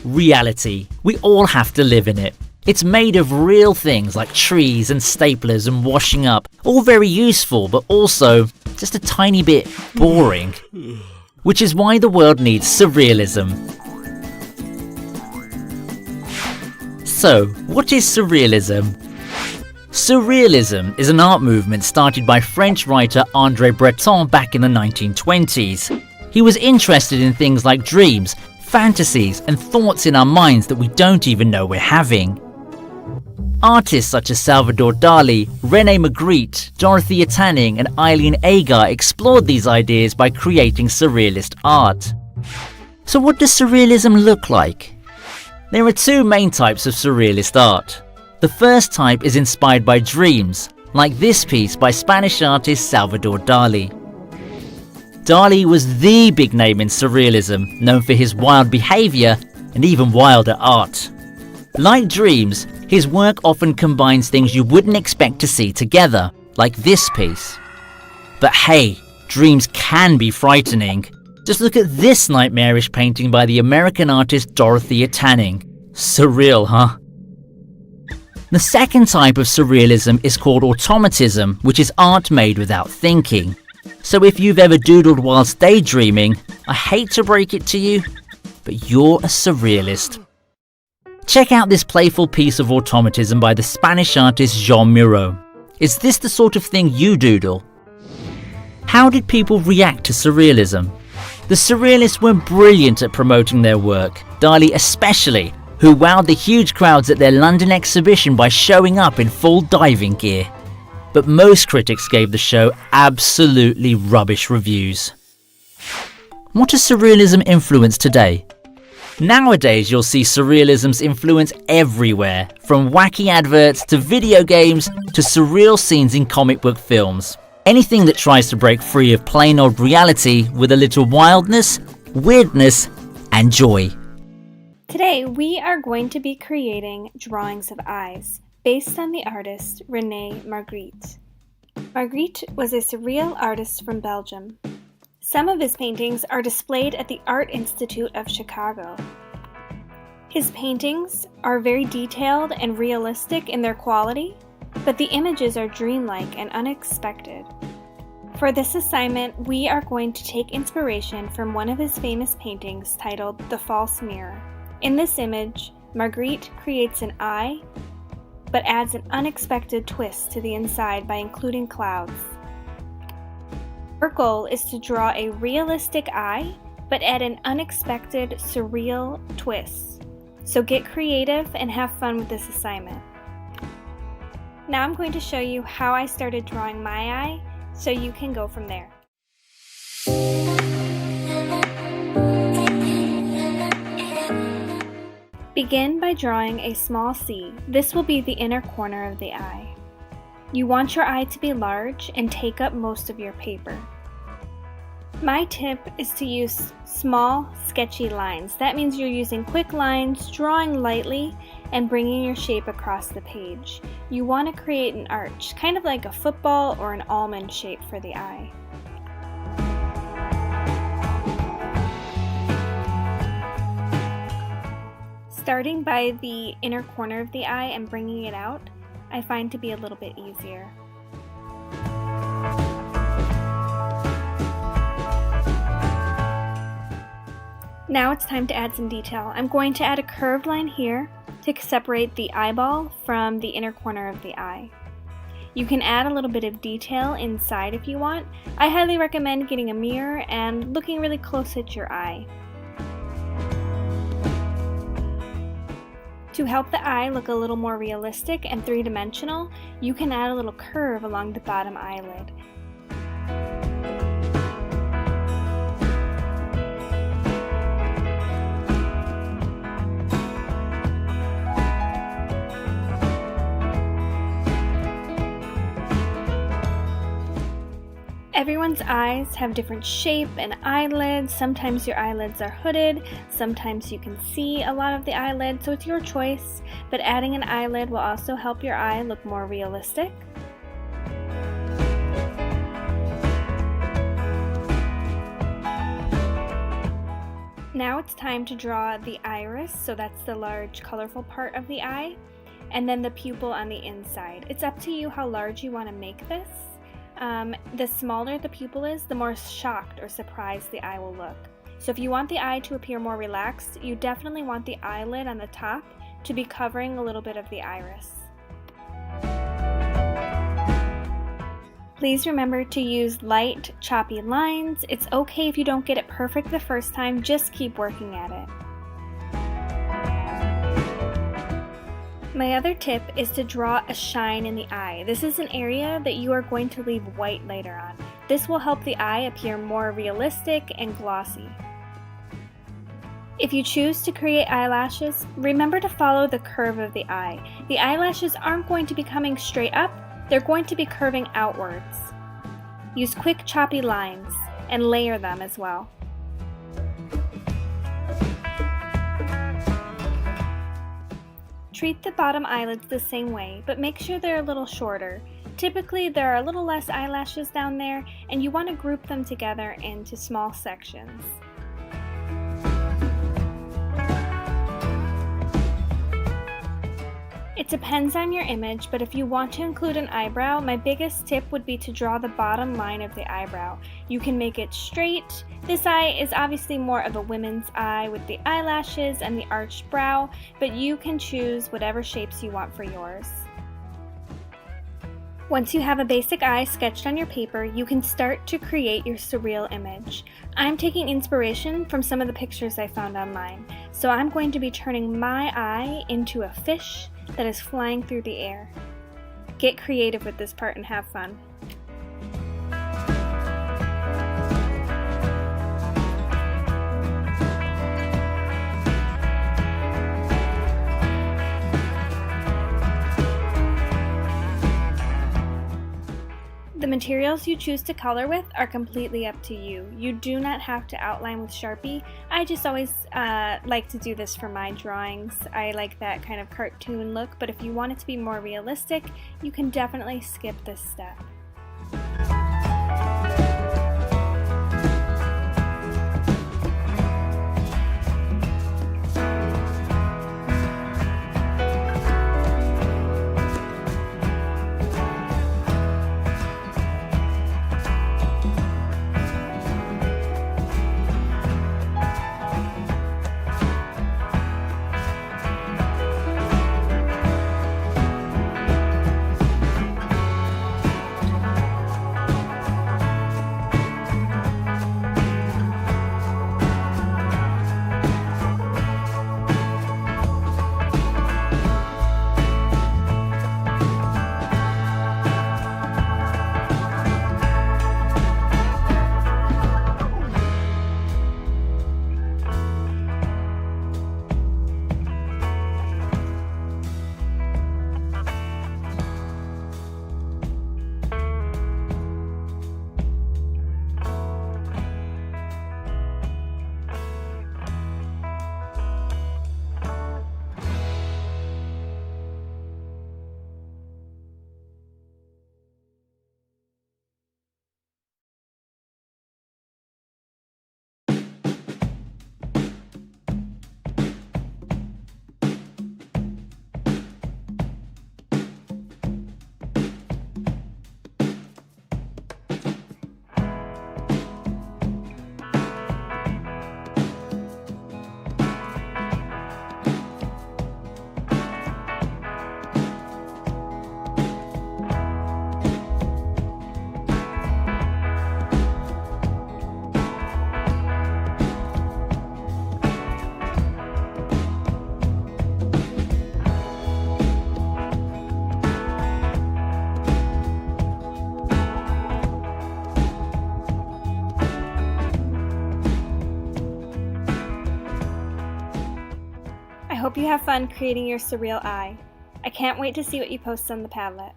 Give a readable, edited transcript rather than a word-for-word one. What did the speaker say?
reality. We all have to live in it. It's made of real things like trees and staplers and washing up. All very useful, but also just a tiny bit boring. Which is why the world needs surrealism. So, what is surrealism? Surrealism is an art movement started by French writer André Breton back in the 1920s. He was interested in things like dreams, fantasies, and thoughts in our minds that we don't even know we're having. Artists such as Salvador Dali, René Magritte, Dorothea Tanning, and Eileen Agar explored these ideas by creating surrealist art. So what does surrealism look like? There are two main types of surrealist art. The first type is inspired by dreams, like this piece by Spanish artist Salvador Dali. Dali was the big name in surrealism, known for his wild behaviour and even wilder art. Like dreams, his work often combines things you wouldn't expect to see together, like this piece. But hey, dreams can be frightening. Just look at this nightmarish painting by the American artist Dorothea Tanning. Surreal, huh? The second type of surrealism is called automatism, which is art made without thinking. So if you've ever doodled whilst daydreaming, I hate to break it to you, but you're a surrealist. Check out this playful piece of automatism by the Spanish artist Jean Miro. Is this the sort of thing you doodle? How did people react to surrealism? The surrealists were brilliant at promoting their work, Dali especially, who wowed the huge crowds at their London exhibition by showing up in full diving gear. But most critics gave the show absolutely rubbish reviews. What does surrealism influence today? Nowadays you'll see surrealism's influence everywhere, from wacky adverts to video games to surreal scenes in comic book films. Anything that tries to break free of plain old reality with a little wildness, weirdness, and joy. Today we are going to be creating drawings of eyes based on the artist René Magritte. Magritte was a surreal artist from Belgium. Some of his paintings are displayed at the Art Institute of Chicago. His paintings are very detailed and realistic in their quality, but the images are dreamlike and unexpected. For this assignment, we are going to take inspiration from one of his famous paintings titled The False Mirror. In this image, Magritte creates an eye, but adds an unexpected twist to the inside by including clouds. Our goal is to draw a realistic eye, but add an unexpected, surreal twist. So get creative and have fun with this assignment. Now I'm going to show you how I started drawing my eye, so you can go from there. Begin by drawing a small C. This will be the inner corner of the eye. You want your eye to be large and take up most of your paper. My tip is to use small, sketchy lines. That means you're using quick lines, drawing lightly, and bringing your shape across the page. You want to create an arch, kind of like a football or an almond shape for the eye. Starting by the inner corner of the eye and bringing it out, I find to be a little bit easier. Now it's time to add some detail. I'm going to add a curved line here to separate the eyeball from the inner corner of the eye. You can add a little bit of detail inside if you want. I highly recommend getting a mirror and looking really close at your eye. To help the eye look a little more realistic and three-dimensional, you can add a little curve along the bottom eyelid. Everyone's eyes have different shape and eyelids. Sometimes your eyelids are hooded, sometimes you can see a lot of the eyelid, so it's your choice. But adding an eyelid will also help your eye look more realistic. Now it's time to draw the iris, so that's the large colorful part of the eye, and then the pupil on the inside. It's up to you how large you want to make this. The smaller the pupil is, the more shocked or surprised the eye will look. So if you want the eye to appear more relaxed, you definitely want the eyelid on the top to be covering a little bit of the iris. Please remember to use light, choppy lines. It's okay if you don't get it perfect the first time, just keep working at it. My other tip is to draw a shine in the eye. This is an area that you are going to leave white later on. This will help the eye appear more realistic and glossy. If you choose to create eyelashes, remember to follow the curve of the eye. The eyelashes aren't going to be coming straight up, they're going to be curving outwards. Use quick choppy lines and layer them as well. Treat the bottom eyelids the same way, but make sure they're a little shorter. Typically, there are a little less eyelashes down there, and you want to group them together into small sections. It depends on your image, but if you want to include an eyebrow, my biggest tip would be to draw the bottom line of the eyebrow. You can make it straight. This eye is obviously more of a woman's eye with the eyelashes and the arched brow, but you can choose whatever shapes you want for yours. Once you have a basic eye sketched on your paper, you can start to create your surreal image. I'm taking inspiration from some of the pictures I found online, so I'm going to be turning my eye into a fish that is flying through the air. Get creative with this part and have fun. The materials you choose to color with are completely up to you. You do not have to outline with Sharpie. I just always like to do this for my drawings. I like that kind of cartoon look, but if you want it to be more realistic, you can definitely skip this step. I hope you have fun creating your surreal eye. I can't wait to see what you post on the Padlet.